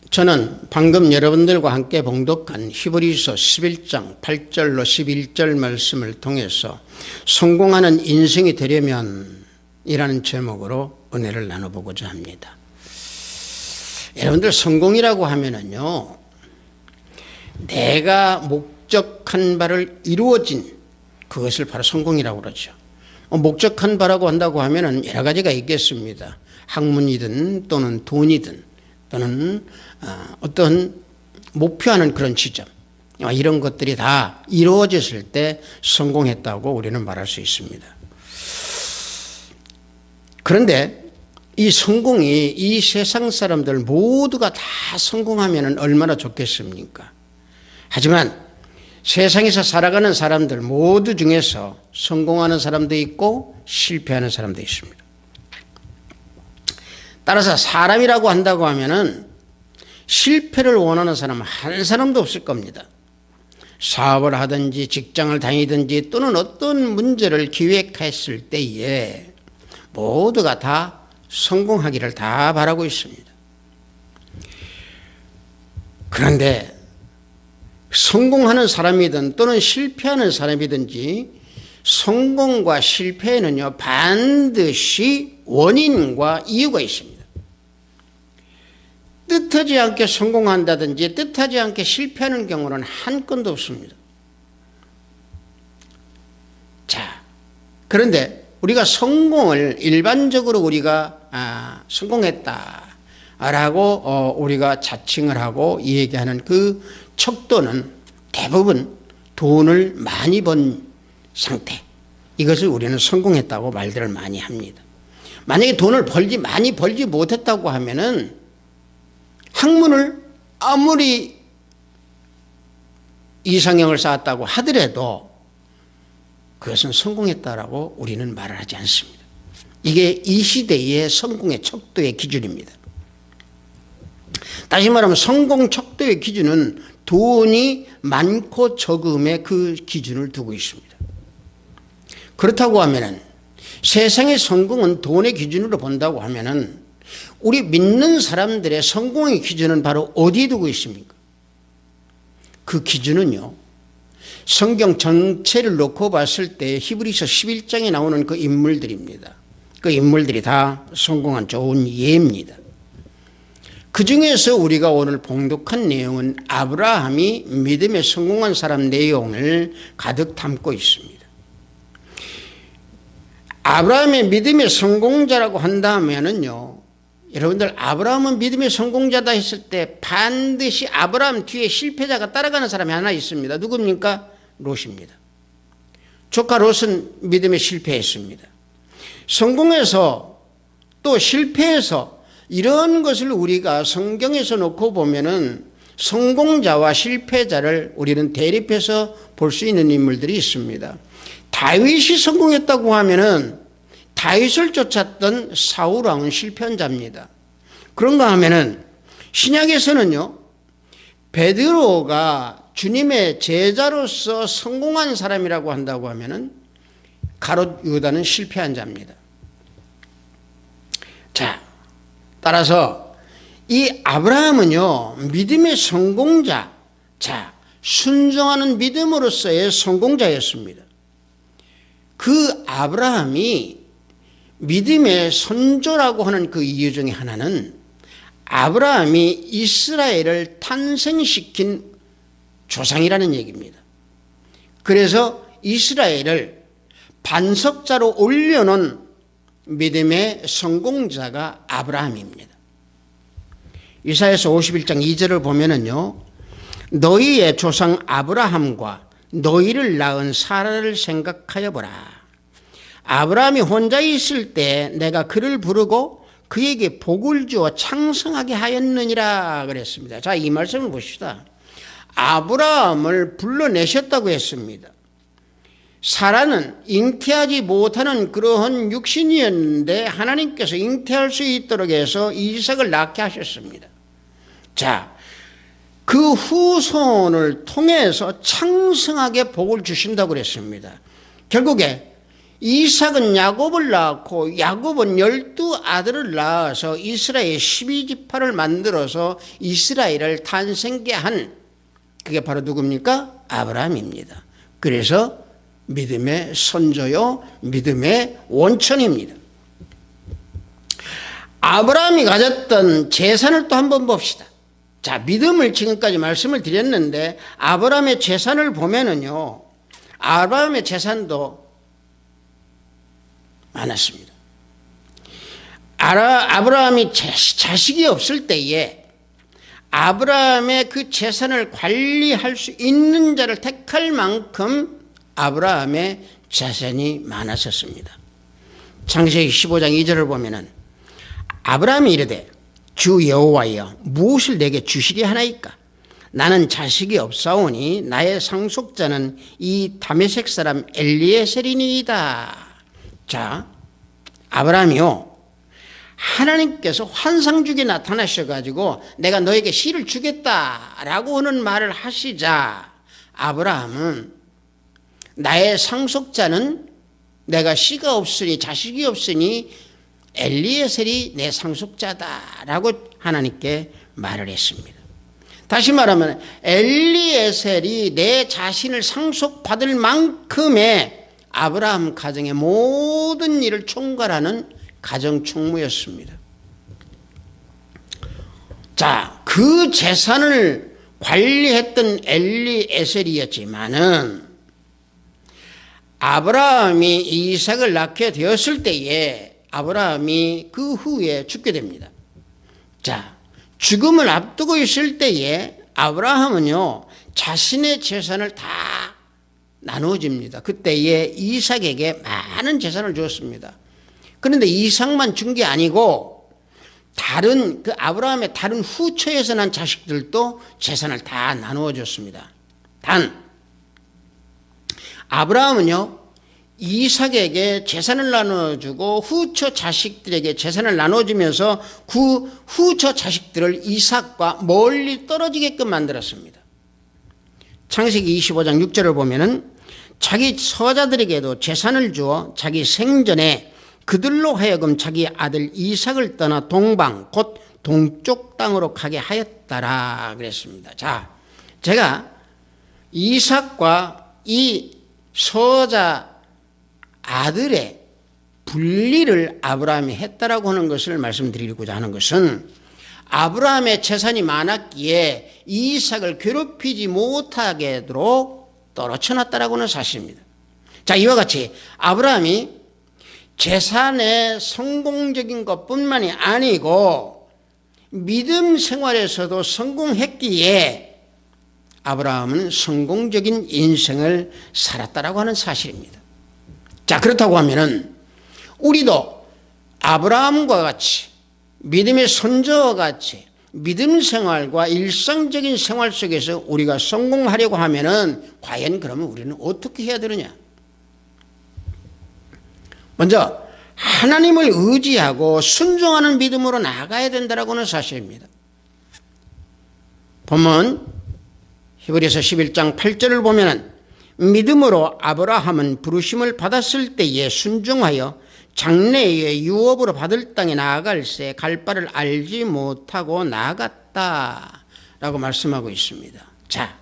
저는 방금 여러분들과 함께 봉독한 히브리서 11장 8절로 11절 말씀을 통해서 성공하는 인생이 되려면 이라는 제목으로 은혜를 나눠보고자 합니다. 여러분들 성공이라고 하면은요, 내가 목적한 바를 이루어진 그것을 바로 성공이라고 그러죠. 목적한 바라고 한다고 하면은 여러 가지가 있겠습니다. 학문이든 또는 돈이든 또는 어떤 목표하는 그런 지점, 이런 것들이 다 이루어졌을 때 성공했다고 우리는 말할 수 있습니다. 그런데 이 성공이 이 세상 사람들 모두가 다 성공하면 얼마나 좋겠습니까? 하지만 세상에서 살아가는 사람들 모두 중에서 성공하는 사람도 있고 실패하는 사람도 있습니다. 따라서 사람이라고 한다고 하면은 실패를 원하는 사람은 한 사람도 없을 겁니다. 사업을 하든지 직장을 다니든지 또는 어떤 문제를 기획했을 때에 모두가 다 성공하기를 다 바라고 있습니다. 그런데 성공하는 사람이든 또는 실패하는 사람이든지 성공과 실패에는요 반드시 원인과 이유가 있습니다. 뜻하지 않게 성공한다든지 뜻하지 않게 실패하는 경우는 한 건도 없습니다. 자, 그런데 우리가 성공을 일반적으로 우리가 성공했다라고 우리가 자칭을 하고 얘기하는 그 척도는 대부분 돈을 많이 번 상태, 이것을 우리는 성공했다고 말들을 많이 합니다. 만약에 돈을 많이 벌지 못했다고 하면은 학문을 아무리 이상형을 쌓았다고 하더라도 그것은 성공했다라고 우리는 말을 하지 않습니다. 이게 이 시대의 성공의 척도의 기준입니다. 다시 말하면 성공 척도의 기준은 돈이 많고 적음의 그 기준을 두고 있습니다. 그렇다고 하면은 세상의 성공은 돈의 기준으로 본다고 하면은 우리 믿는 사람들의 성공의 기준은 바로 어디에 두고 있습니까? 그 기준은요, 성경 전체를 놓고 봤을 때 히브리서 11장에 나오는 그 인물들입니다. 그 인물들이 다 성공한 좋은 예입니다. 그 중에서 우리가 오늘 봉독한 내용은 아브라함이 믿음에 성공한 사람 내용을 가득 담고 있습니다. 아브라함의 믿음의 성공자라고 한다면은요, 여러분들 아브라함은 믿음의 성공자다 했을 때 반드시 아브라함 뒤에 실패자가 따라가는 사람이 하나 있습니다. 누굽니까? 롯입니다. 조카 롯은 믿음에 실패했습니다. 성공해서 또 실패해서 이런 것을 우리가 성경에서 놓고 보면은 성공자와 실패자를 우리는 대립해서 볼 수 있는 인물들이 있습니다. 다윗이 성공했다고 하면은 다윗을 쫓았던 사울 왕은 실패한 자입니다. 그런가 하면은 신약에서는요, 베드로가 주님의 제자로서 성공한 사람이라고 한다고 하면은 가롯 유다는 실패한 자입니다. 자, 따라서 이 아브라함은요, 믿음의 성공자, 자, 순종하는 믿음으로서의 성공자였습니다. 그 아브라함이 믿음의 선조라고 하는 그 이유 중에 하나는 아브라함이 이스라엘을 탄생시킨 조상이라는 얘기입니다. 그래서 이스라엘을 반석자로 올려놓은 믿음의 성공자가 아브라함입니다. 이사야서 51장 2절을 보면은요, 너희의 조상 아브라함과 너희를 낳은 사라를 생각하여 보라. 아브라함이 혼자 있을 때 내가 그를 부르고 그에게 복을 주어 창성하게 하였느니라 그랬습니다. 자, 이 말씀을 보십시다. 아브라함을 불러내셨다고 했습니다. 사라는 잉태하지 못하는 그러한 육신이었는데 하나님께서 잉태할 수 있도록 해서 이삭을 낳게 하셨습니다. 자, 그 후손을 통해서 창성하게 복을 주신다고 그랬습니다. 결국에 이삭은 야곱을 낳고 야곱은 12아들을 낳아서 이스라엘 12지파를 만들어서 이스라엘을 탄생케 한, 그게 바로 누굽니까? 아브라함입니다. 그래서 믿음의 선조요, 믿음의 원천입니다. 아브라함이 가졌던 재산을 또 한번 봅시다. 자, 믿음을 지금까지 말씀을 드렸는데 아브라함의 재산을 보면은요, 아브라함의 재산도 많았습니다. 아브라함이 자식이 없을 때에 아브라함의 그 재산을 관리할 수 있는 자를 택할 만큼 아브라함의 재산이 많았었습니다. 창세기 15장 2절을 보면은 아브라함이 이르되 주 여호와여 무엇을 내게 주시리 하나이까? 나는 자식이 없사오니 나의 상속자는 이 다메섹 사람 엘리에셀이니이다. 자, 아브라함이요, 하나님께서 환상주게 나타나셔가지고 내가 너에게 씨를 주겠다라고 하는 말을 하시자 아브라함은 나의 상속자는 내가 씨가 없으니 자식이 없으니 엘리에셀이 내 상속자다라고 하나님께 말을 했습니다. 다시 말하면 엘리에셀이 내 자신을 상속받을 만큼의 아브라함 가정의 모든 일을 총괄하는 가정총무였습니다. 자, 그 재산을 관리했던 엘리에셀이었지만은 아브라함이 이삭을 낳게 되었을 때에 아브라함이 그 후에 죽게 됩니다. 자, 죽음을 앞두고 있을 때에 아브라함은요, 자신의 재산을 다 나누어집니다. 그때에 이삭에게 많은 재산을 주었습니다. 그런데 이삭만 준 게 아니고 다른 그 아브라함의 다른 후처에서 난 자식들도 재산을 다 나누어 줬습니다. 단 아브라함은요, 이삭에게 재산을 나눠주고 후처 자식들에게 재산을 나눠주면서 그 후처 자식들을 이삭과 멀리 떨어지게끔 만들었습니다. 창세기 25장 6절을 보면은 자기 서자들에게도 재산을 주어 자기 생전에 그들로 하여금 자기 아들 이삭을 떠나 동방 곧 동쪽 땅으로 가게 하였다라 그랬습니다. 자, 제가 이삭과 이 서자 아들의 분리를 아브라함이 했다라고 하는 것을 말씀드리고자 하는 것은 아브라함의 재산이 많았기에 이삭을 괴롭히지 못하게 하도록 떨어쳐놨다라고 하는 사실입니다. 자, 이와 같이 아브라함이 재산의 성공적인 것뿐만이 아니고 믿음 생활에서도 성공했기에 아브라함은 성공적인 인생을 살았다라고 하는 사실입니다. 자, 그렇다고 하면은 우리도 아브라함과 같이 믿음의 선조와 같이 믿음 생활과 일상적인 생활 속에서 우리가 성공하려고 하면은 과연 그러면 우리는 어떻게 해야 되느냐? 먼저 하나님을 의지하고 순종하는 믿음으로 나아가야 된다라고 하는 사실입니다. 보면 히브리서 11장 8절을 보면은 믿음으로 아브라함은 부르심을 받았을 때에 순종하여 장래에 유업으로 받을 땅에 나아갈새 갈 바를 알지 못하고 나아갔다라고 말씀하고 있습니다. 자,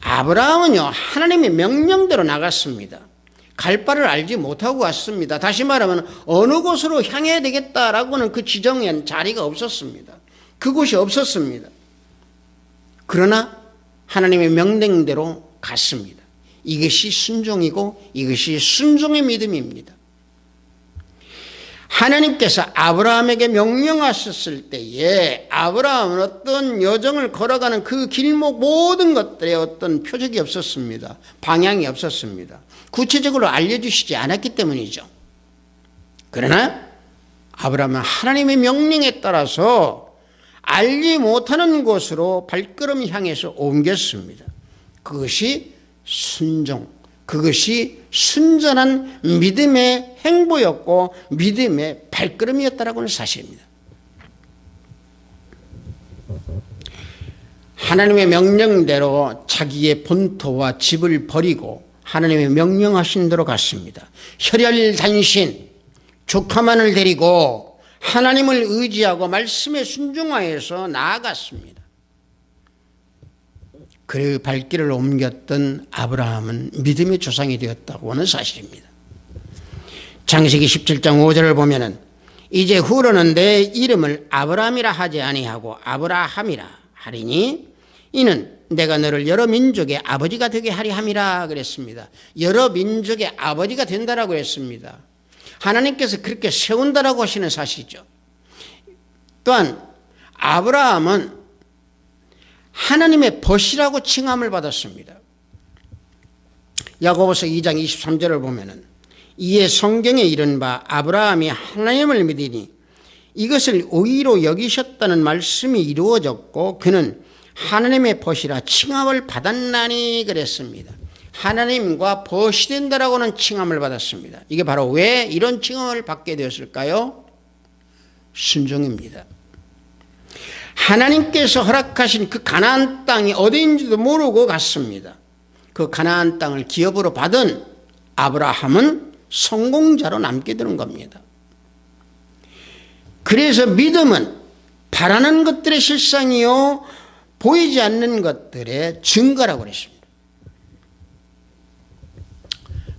아브라함은요, 하나님의 명령대로 나갔습니다. 갈 바를 알지 못하고 왔습니다. 다시 말하면 어느 곳으로 향해야 되겠다라고 하는 그 지정엔 자리가 없었습니다. 그곳이 없었습니다. 그러나 하나님의 명령대로 갔습니다. 이것이 순종이고 이것이 순종의 믿음입니다. 하나님께서 아브라함에게 명령하셨을 때에 아브라함은 어떤 여정을 걸어가는 그 길목 모든 것들에 어떤 표적이 없었습니다. 방향이 없었습니다. 구체적으로 알려주시지 않았기 때문이죠. 그러나 아브라함은 하나님의 명령에 따라서 알지 못하는 곳으로 발걸음 향해서 옮겼습니다. 그것이 순종, 그것이 순전한 믿음의 행보였고 믿음의 발걸음이었다라고 하는 사실입니다. 하나님의 명령대로 자기의 본토와 집을 버리고 하나님의 명령하신 대로 갔습니다. 혈혈단신 조카만을 데리고 하나님을 의지하고 말씀에 순종하여서 나아갔습니다. 그 발길을 옮겼던 아브라함은 믿음의 조상이 되었다고 하는 사실입니다. 창세기 17장 5절을 보면은 이제 후로는 내 이름을 아브라함이라 하지 아니하고 아브라함이라 하리니 이는 내가 너를 여러 민족의 아버지가 되게 하리 함이라 그랬습니다. 여러 민족의 아버지가 된다라고 했습니다. 하나님께서 그렇게 세운다라고 하시는 사실이죠. 또한 아브라함은 하나님의 벗이라고 칭함을 받았습니다. 야고보서 2장 23절을 보면은 이에 성경에 이른 바 아브라함이 하나님을 믿으니 이것을 의로 여기셨다는 말씀이 이루어졌고 그는 하나님의 벗이라 칭함을 받았나니 그랬습니다. 하나님과 벗이 된다라고는 칭함을 받았습니다. 이게 바로 왜 이런 칭함을 받게 되었을까요? 순종입니다. 하나님께서 허락하신 그 가나안 땅이 어디인지도 모르고 갔습니다. 그 가나안 땅을 기업으로 받은 아브라함은 성공자로 남게 되는 겁니다. 그래서 믿음은 바라는 것들의 실상이요 보이지 않는 것들의 증거라고 그랬습니다.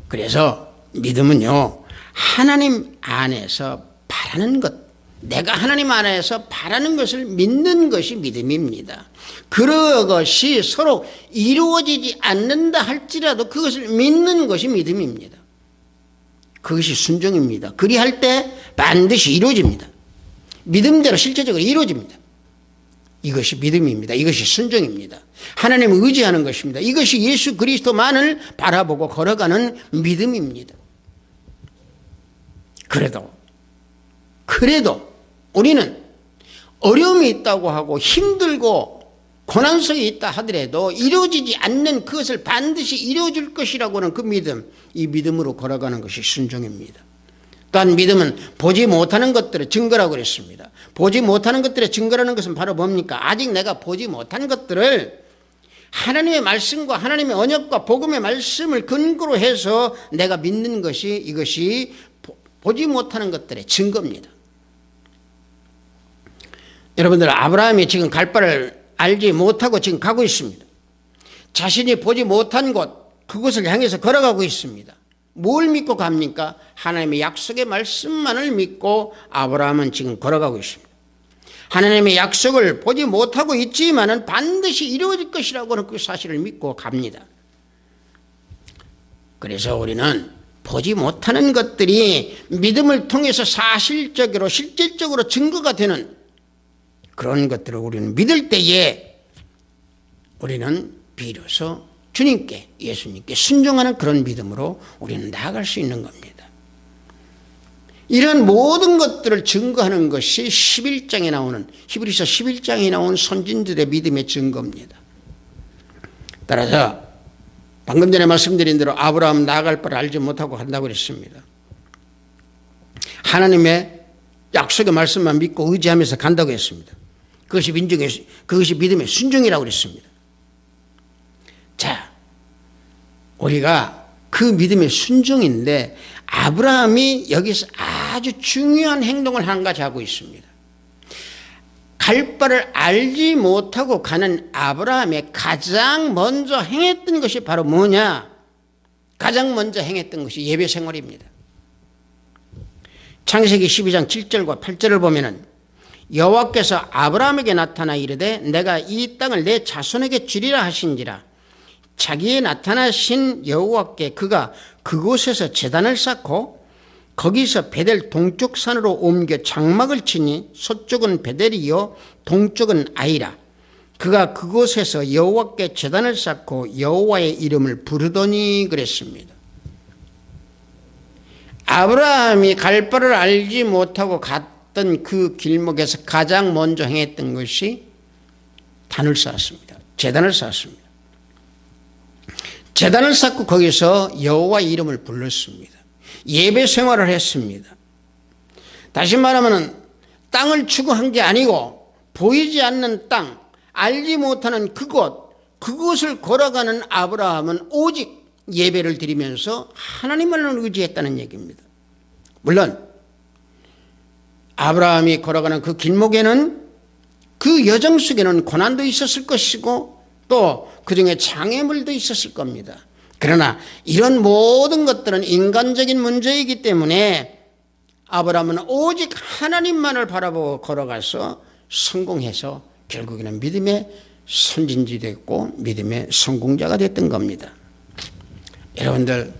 그래서 믿음은요 하나님 안에서 바라는 것, 내가 하나님 안에서 바라는 것을 믿는 것이 믿음입니다. 그것이 서로 이루어지지 않는다 할지라도 그것을 믿는 것이 믿음입니다. 그것이 순종입니다. 그리할 때 반드시 이루어집니다. 믿음대로 실제적으로 이루어집니다. 이것이 믿음입니다. 이것이 순종입니다. 하나님을 의지하는 것입니다. 이것이 예수 그리스도만을 바라보고 걸어가는 믿음입니다. 그래도 우리는 어려움이 있다고 하고 힘들고 고난성이 있다 하더라도 이루어지지 않는 그것을 반드시 이루어줄 것이라고 하는 그 믿음, 이 믿음으로 걸어가는 것이 순종입니다. 또한 믿음은 보지 못하는 것들의 증거라고 그랬습니다. 보지 못하는 것들의 증거라는 것은 바로 뭡니까? 아직 내가 보지 못한 것들을 하나님의 말씀과 하나님의 언약과 복음의 말씀을 근거로 해서 내가 믿는 것이 이것이 보지 못하는 것들의 증거입니다. 여러분들 아브라함이 지금 갈 바를 알지 못하고 지금 가고 있습니다. 자신이 보지 못한 곳 그곳을 향해서 걸어가고 있습니다. 뭘 믿고 갑니까? 하나님의 약속의 말씀만을 믿고 아브라함은 지금 걸어가고 있습니다. 하나님의 약속을 보지 못하고 있지만은 반드시 이루어질 것이라고 하는 그 사실을 믿고 갑니다. 그래서 우리는 보지 못하는 것들이 믿음을 통해서 사실적으로 실질적으로 증거가 되는 그런 것들을 우리는 믿을 때에 우리는 비로소 주님께 예수님께 순종하는 그런 믿음으로 우리는 나아갈 수 있는 겁니다. 이런 모든 것들을 증거하는 것이 11장에 나오는 히브리서 11장에 나온 선진들의 믿음의 증거입니다. 따라서 방금 전에 말씀드린 대로 아브라함 나아갈 바를 알지 못하고 간다고 그랬습니다. 하나님의 약속의 말씀만 믿고 의지하면서 간다고 했습니다. 그것이 믿음의 순종이라고 그랬습니다. 자, 우리가 그 믿음의 순종인데 아브라함이 여기서 아주 중요한 행동을 한 가지 하고 있습니다. 갈 바를 알지 못하고 가는 아브라함의 가장 먼저 행했던 것이 바로 뭐냐? 가장 먼저 행했던 것이 예배 생활입니다. 창세기 12장 7절과 8절을 보면은 여호와께서 아브라함에게 나타나 이르되 내가 이 땅을 내 자손에게 주리라 하신지라 자기에 나타나신 여호와께 그가 그곳에서 제단을 쌓고 거기서 베델 동쪽 산으로 옮겨 장막을 치니 서쪽은 베델이요 동쪽은 아이라 그가 그곳에서 여호와께 제단을 쌓고 여호와의 이름을 부르더니 그랬습니다. 아브라함이 갈 바를 알지 못하고 갔던 그 길목에서 가장 먼저 행했던 것이 단을 쌓았습니다. 제단을 쌓았습니다. 제단을 쌓고 거기서 여호와의 이름을 불렀습니다. 예배 생활을 했습니다. 다시 말하면 땅을 추구한 게 아니고 보이지 않는 땅, 알지 못하는 그곳을 걸어가는 아브라함은 오직 예배를 드리면서 하나님만을 의지했다는 얘기입니다. 물론 아브라함이 걸어가는 그 길목에는 그 여정 속에는 고난도 있었을 것이고 또 그중에 장애물도 있었을 겁니다. 그러나 이런 모든 것들은 인간적인 문제이기 때문에 아브라함은 오직 하나님만을 바라보고 걸어가서 성공해서 결국에는 믿음의 선진지 됐고 믿음의 성공자가 됐던 겁니다. 여러분들,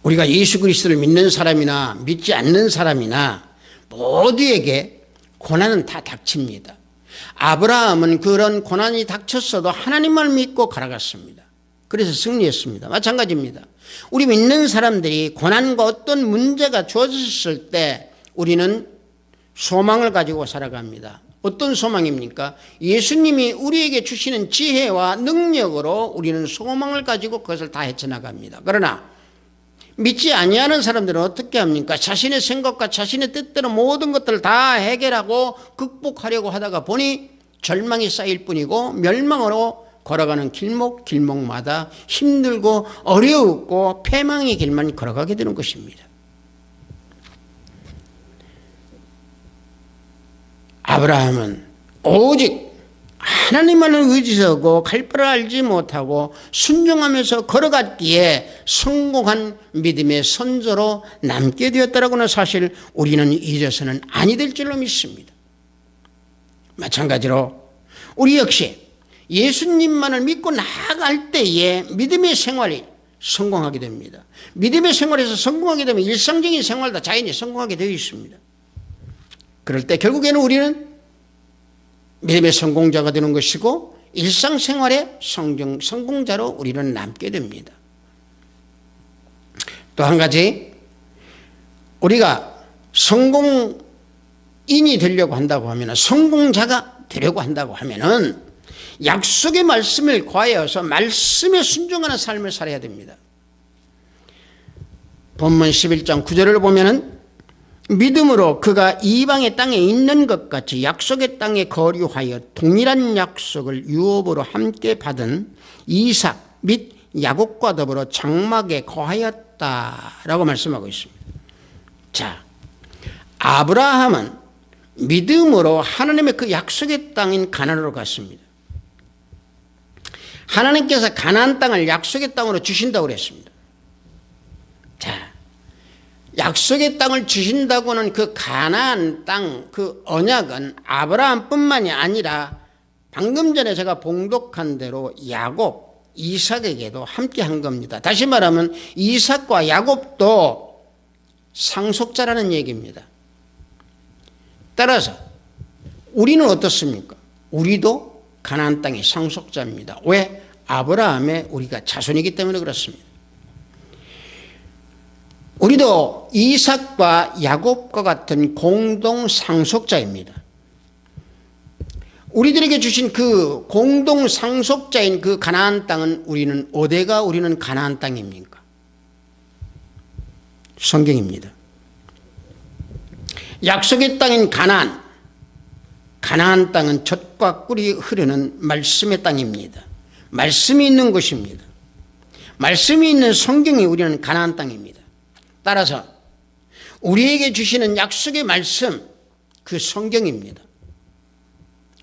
우리가 예수 그리스도를 믿는 사람이나 믿지 않는 사람이나 모두에게 고난은 다 닥칩니다. 아브라함은 그런 고난이 닥쳤어도 하나님만 믿고 걸어갔습니다. 그래서 승리했습니다. 마찬가지입니다. 우리 믿는 사람들이 고난과 어떤 문제가 주어졌을 때 우리는 소망을 가지고 살아갑니다. 어떤 소망입니까? 예수님이 우리에게 주시는 지혜와 능력으로 우리는 소망을 가지고 그것을 다 헤쳐나갑니다. 그러나 믿지 아니하는 사람들은 어떻게 합니까? 자신의 생각과 자신의 뜻대로 모든 것들을 다 해결하고 극복하려고 하다가 보니 절망이 쌓일 뿐이고 멸망으로 걸어가는 길목마다 힘들고 어려웠고 패망의 길만 걸어가게 되는 것입니다. 아브라함은 오직 하나님만을 의지하고 갈 바를 알지 못하고 순종하면서 걸어갔기에 성공한 믿음의 선조로 남게 되었다라고는 사실 우리는 잊어서는 아니 될 줄로 믿습니다. 마찬가지로 우리 역시 예수님만을 믿고 나아갈 때에 믿음의 생활이 성공하게 됩니다. 믿음의 생활에서 성공하게 되면 일상적인 생활도 자연히 성공하게 되어 있습니다. 그럴 때 결국에는 우리는 믿음의 성공자가 되는 것이고 일상생활의 성공자로 우리는 남게 됩니다. 또 한 가지, 우리가 성공인이 되려고 한다고 하면, 성공자가 되려고 한다고 하면은 약속의 말씀을 과하여서 말씀에 순종하는 삶을 살아야 됩니다. 본문 11장 9절을 보면은 믿음으로 그가 이방의 땅에 있는 것 같이 약속의 땅에 거류하여 동일한 약속을 유업으로 함께 받은 이삭 및 야곱과 더불어 장막에 거하였다라고 말씀하고 있습니다. 자, 아브라함은 믿음으로 하나님의 그 약속의 땅인 가나안으로 갔습니다. 하나님께서 가나안 땅을 약속의 땅으로 주신다고 그랬습니다. 자, 약속의 땅을 주신다고는 그 가나안 땅, 그 언약은 아브라함뿐만이 아니라 방금 전에 제가 봉독한 대로 야곱, 이삭에게도 함께 한 겁니다. 다시 말하면 이삭과 야곱도 상속자라는 얘기입니다. 따라서 우리는 어떻습니까? 우리도 가나안 땅의 상속자입니다. 왜? 아브라함의 우리가 자손이기 때문에 그렇습니다. 우리도 이삭과 야곱과 같은 공동 상속자입니다. 우리들에게 주신 그 공동 상속자인 그 가나안 땅은 어디가 우리는 가나안 땅입니까? 성경입니다. 약속의 땅인 가나안 땅은 젖과 꿀이 흐르는 말씀의 땅입니다. 말씀이 있는 곳입니다. 말씀이 있는 성경이 우리는 가나안 땅입니다. 따라서 우리에게 주시는 약속의 말씀, 그 성경입니다.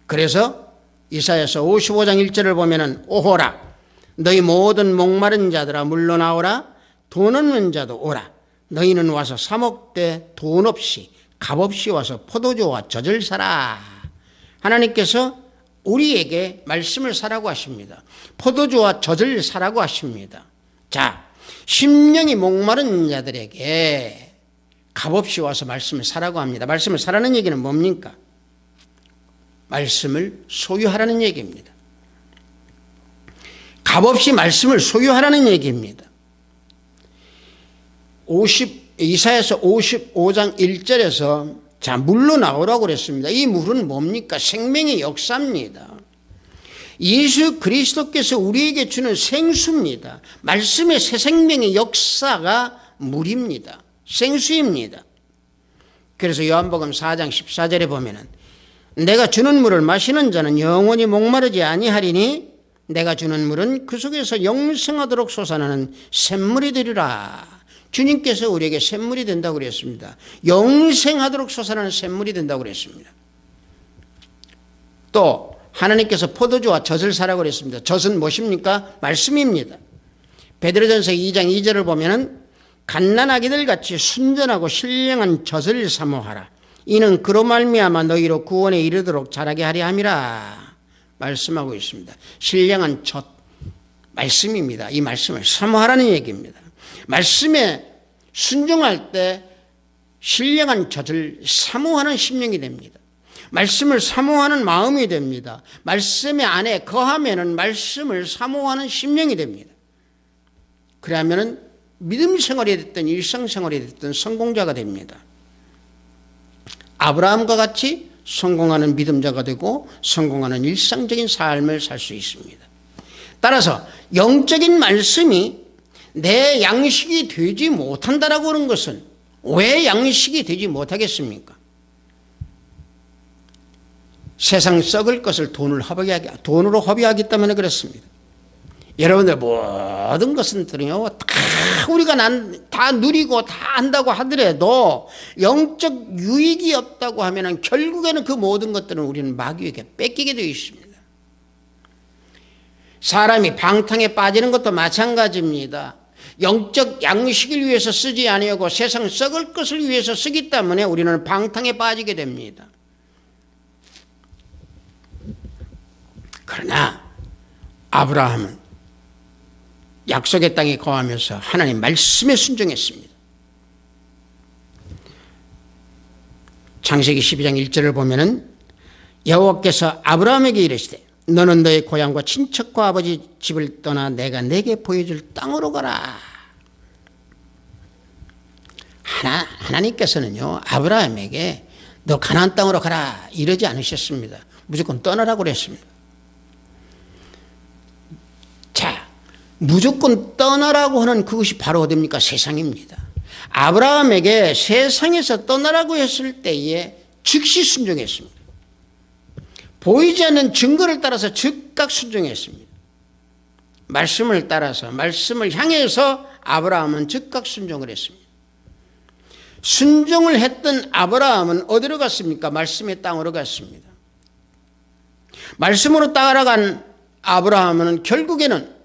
그래서 이사야서 55장 1절을 보면은 오호라 너희 모든 목마른 자들아 물러나오라 돈 없는 자도 오라 너희는 와서 사 먹되 돈 없이 값 없이 와서 포도주와 젖을 사라. 하나님께서 우리에게 말씀을 사라고 하십니다. 포도주와 젖을 사라고 하십니다. 자, 심령이 목마른 자들에게 값없이 와서 말씀을 사라고 합니다. 말씀을 사라는 얘기는 뭡니까? 말씀을 소유하라는 얘기입니다. 값없이 말씀을 소유하라는 얘기입니다. 이사야서 55장 1절에서 자, 물로 나오라고 그랬습니다. 이 물은 뭡니까? 생명의 역사입니다. 예수 그리스도께서 우리에게 주는 생수입니다. 말씀의 새 생명의 역사가 물입니다. 생수입니다. 그래서 요한복음 4장 14절에 보면은 내가 주는 물을 마시는 자는 영원히 목마르지 아니하리니 내가 주는 물은 그 속에서 영생하도록 솟아나는 샘물이 되리라. 주님께서 우리에게 샘물이 된다고 그랬습니다. 영생하도록 솟아나는 샘물이 된다고 그랬습니다. 또 하나님께서 포도주와 젖을 사라고 그랬습니다. 젖은 무엇입니까? 말씀입니다. 베드로전서 2장 2절을 보면은 갓난아기들 같이 순전하고 신령한 젖을 사모하라. 이는 그로 말미암아 너희로 구원에 이르도록 자라게 하려 함이라 말씀하고 있습니다. 신령한 젖, 말씀입니다. 이 말씀을 사모하라는 얘기입니다. 말씀에 순종할 때 신령한 젖을 사모하는 심령이 됩니다. 말씀을 사모하는 마음이 됩니다. 말씀의 안에 거하면은 말씀을 사모하는 심령이 됩니다. 그러면은 믿음 생활이 됐든 일상 생활이 됐든 성공자가 됩니다. 아브라함과 같이 성공하는 믿음자가 되고 성공하는 일상적인 삶을 살 수 있습니다. 따라서 영적인 말씀이 내 양식이 되지 못한다라고 하는 것은 왜 양식이 되지 못하겠습니까? 세상 썩을 것을 돈으로 허비하기 때문에 그렇습니다. 여러분들 모든 것들은요 다 우리가 다 누리고 다 한다고 하더라도 영적 유익이 없다고 하면 결국에는 그 모든 것들은 우리는 마귀에게 뺏기게 되어 있습니다. 사람이 방탕에 빠지는 것도 마찬가지입니다. 영적 양식을 위해서 쓰지 아니하고 세상 썩을 것을 위해서 쓰기 때문에 우리는 방탕에 빠지게 됩니다. 그러나 아브라함은 약속의 땅에 거하면서 하나님 말씀에 순종했습니다. 창세기 12장 1절을 보면은 여호와께서 아브라함에게 이르시되 너는 너의 고향과 친척과 아버지 집을 떠나 내가 내게 보여줄 땅으로 가라. 하나님께서는요 아브라함에게 너 가나안 땅으로 가라 이러지 않으셨습니다. 무조건 떠나라고 그랬습니다. 자, 무조건 떠나라고 하는 그것이 바로 어디입니까? 세상입니다. 아브라함에게 세상에서 떠나라고 했을 때에 즉시 순종했습니다. 보이지 않는 증거를 따라서 즉각 순종했습니다. 말씀을 따라서 말씀을 향해서 아브라함은 즉각 순종을 했습니다. 순종을 했던 아브라함은 어디로 갔습니까? 말씀의 땅으로 갔습니다. 말씀으로 따라간 아브라함은 결국에는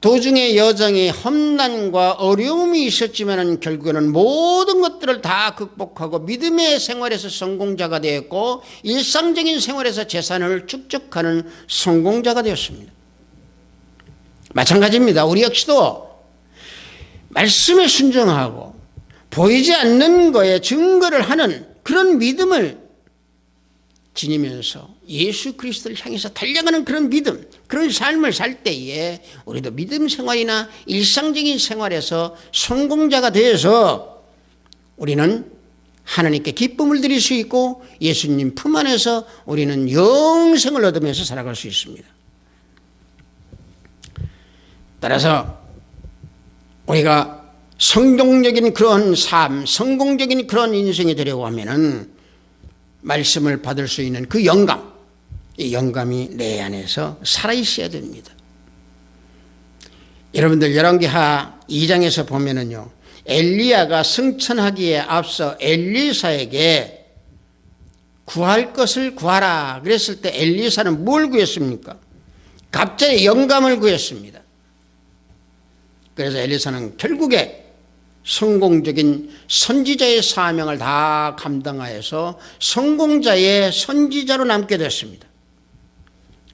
도중에 여정에 험난과 어려움이 있었지만 결국에는 모든 것들을 다 극복하고 믿음의 생활에서 성공자가 되었고 일상적인 생활에서 재산을 축적하는 성공자가 되었습니다. 마찬가지입니다. 우리 역시도 말씀에 순종하고 보이지 않는 거에 증거를 하는 그런 믿음을 지니면서 예수 그리스도를 향해서 달려가는 그런 믿음, 그런 삶을 살 때에 우리도 믿음 생활이나 일상적인 생활에서 성공자가 되어서 우리는 하나님께 기쁨을 드릴 수 있고 예수님 품 안에서 우리는 영생을 얻으면서 살아갈 수 있습니다. 따라서 우리가 성공적인 그런 삶, 성공적인 그런 인생이 되려고 하면은 말씀을 받을 수 있는 그 영감, 이 영감이 내 안에서 살아있어야 됩니다. 여러분들 열왕기하 2장에서 보면은요, 엘리야가 승천하기에 앞서 엘리사에게 구할 것을 구하라 그랬을 때 엘리사는 뭘 구했습니까? 갑자기 영감을 구했습니다. 그래서 엘리사는 결국에 성공적인 선지자의 사명을 다 감당하여서 성공자의 선지자로 남게 됐습니다.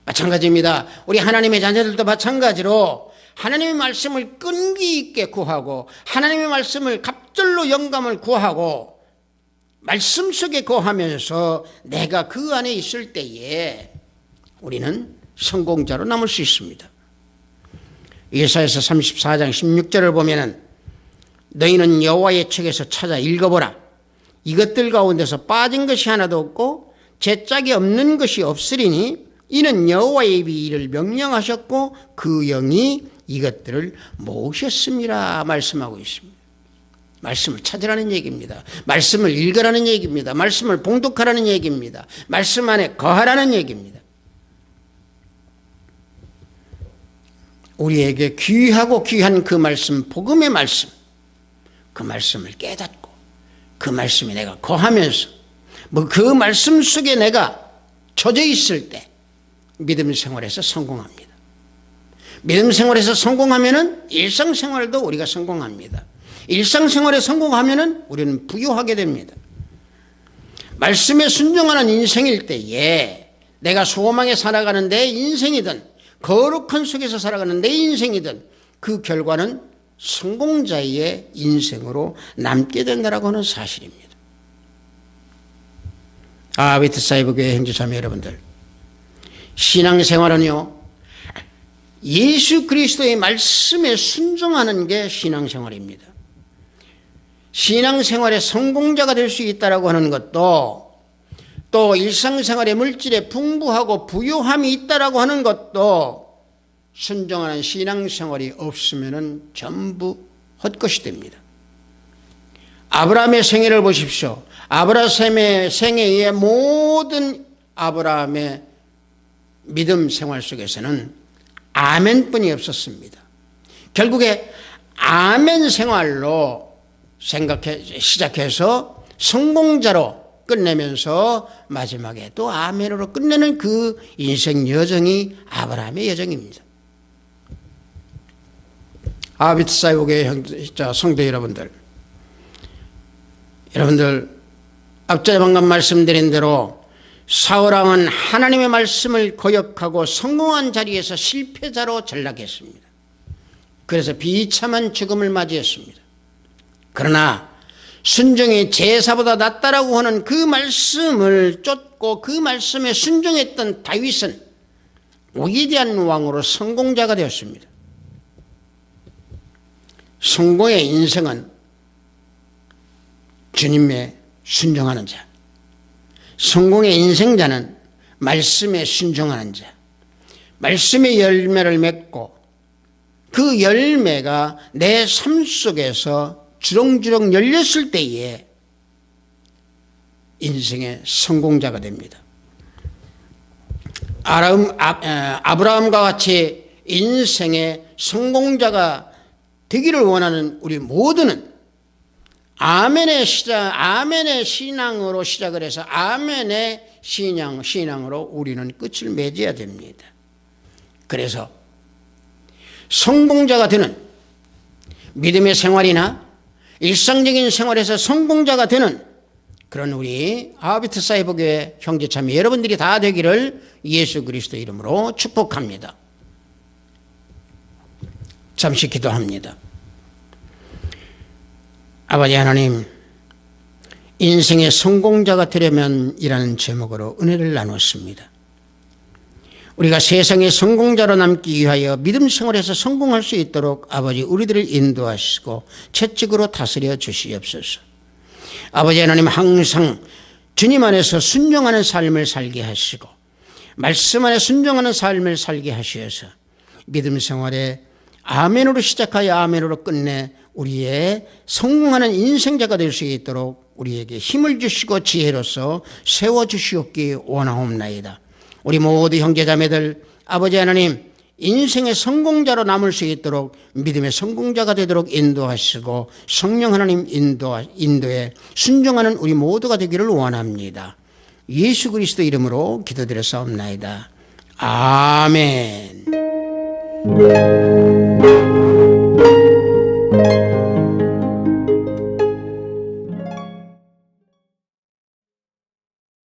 마찬가지입니다. 우리 하나님의 자녀들도 마찬가지로 하나님의 말씀을 끈기 있게 구하고 하나님의 말씀을 갑절로 영감을 구하고 말씀 속에 거하면서 내가 그 안에 있을 때에 우리는 성공자로 남을 수 있습니다. 예사야서 34장 16절을 보면은 너희는 여호와의 책에서 찾아 읽어보라. 이것들 가운데서 빠진 것이 하나도 없고 제짝이 없는 것이 없으리니 이는 여호와의 입이 이를 명령하셨고 그 영이 이것들을 모으셨음이라 말씀하고 있습니다. 말씀을 찾으라는 얘기입니다. 말씀을 읽으라는 얘기입니다. 말씀을 봉독하라는 얘기입니다. 말씀 안에 거하라는 얘기입니다. 우리에게 귀하고 귀한 그 말씀, 복음의 말씀, 그 말씀을 깨닫고 그 말씀에 내가 거하면서 그 말씀 속에 내가 젖어 있을 때 믿음 생활에서 성공합니다. 믿음 생활에서 성공하면은 일상생활도 우리가 성공합니다. 일상생활에 성공하면은 우리는 부유하게 됩니다. 말씀에 순종하는 인생일 때에 내가 소망에 살아가는 내 인생이든 거룩한 속에서 살아가는 내 인생이든 그 결과는 성공자의 인생으로 남게 된다라고 하는 사실입니다. 베트사이버 교회 형제자매 여러분들, 신앙생활은요, 예수 그리스도의 말씀에 순종하는 게 신앙생활입니다. 신앙생활의 성공자가 될 수 있다라고 하는 것도, 또 일상생활의 물질에 풍부하고 부유함이 있다라고 하는 것도 순종하는 신앙생활이 없으면 전부 헛것이 됩니다. 아브라함의 생애를 보십시오. 아브라함의 생애의 모든 아브라함의 믿음 생활 속에서는 아멘뿐이 없었습니다. 결국에 아멘 생활로 시작해서 성공자로 끝내면서 마지막에 또 아멘으로 끝내는 그 인생 여정이 아브라함의 여정입니다. 베트사이보교회 성도 여러분들, 앞전에 방금 말씀드린 대로 사울왕은 하나님의 말씀을 거역하고 성공한 자리에서 실패자로 전락했습니다. 그래서 비참한 죽음을 맞이했습니다. 그러나 순종이 제사보다 낫다라고 하는 그 말씀을 쫓고 그 말씀에 순종했던 다윗은 위대한 왕으로 성공자가 되었습니다. 성공의 인생은 주님에 순종하는 자, 성공의 인생자는 말씀에 순종하는 자, 말씀의 열매를 맺고 그 열매가 내 삶 속에서 주렁주렁 열렸을 때에 인생의 성공자가 됩니다. 아브라함과 같이 인생의 성공자가 되기를 원하는 우리 모두는 아멘의 신앙으로 시작을 해서 아멘의 신앙으로 우리는 끝을 맺어야 됩니다. 그래서 성공자가 되는 믿음의 생활이나 일상적인 생활에서 성공자가 되는 그런 우리 베트사이버 교회 형제자매 여러분들이 다 되기를 예수 그리스도 이름으로 축복합니다. 잠시 기도합니다. 아버지 하나님, 인생의 성공자가 되려면 이라는 제목으로 은혜를 나눴습니다. 우리가 세상의 성공자로 남기 위하여 믿음 생활에서 성공할 수 있도록 아버지 우리들을 인도하시고 채찍으로 다스려 주시옵소서. 아버지 하나님, 항상 주님 안에서 순종하는 삶을 살게 하시고 말씀 안에 순종하는 삶을 살게 하셔서 믿음 생활에 아멘으로 시작하여 아멘으로 끝내 우리의 성공하는 인생자가 될 수 있도록 우리에게 힘을 주시고 지혜로서 세워주시옵기 원하옵나이다. 우리 모두 형제자매들, 아버지 하나님, 인생의 성공자로 남을 수 있도록 믿음의 성공자가 되도록 인도하시고 성령 하나님 인도에 순종하는 우리 모두가 되기를 원합니다. 예수 그리스도 이름으로 기도드렸사옵나이다. 아멘.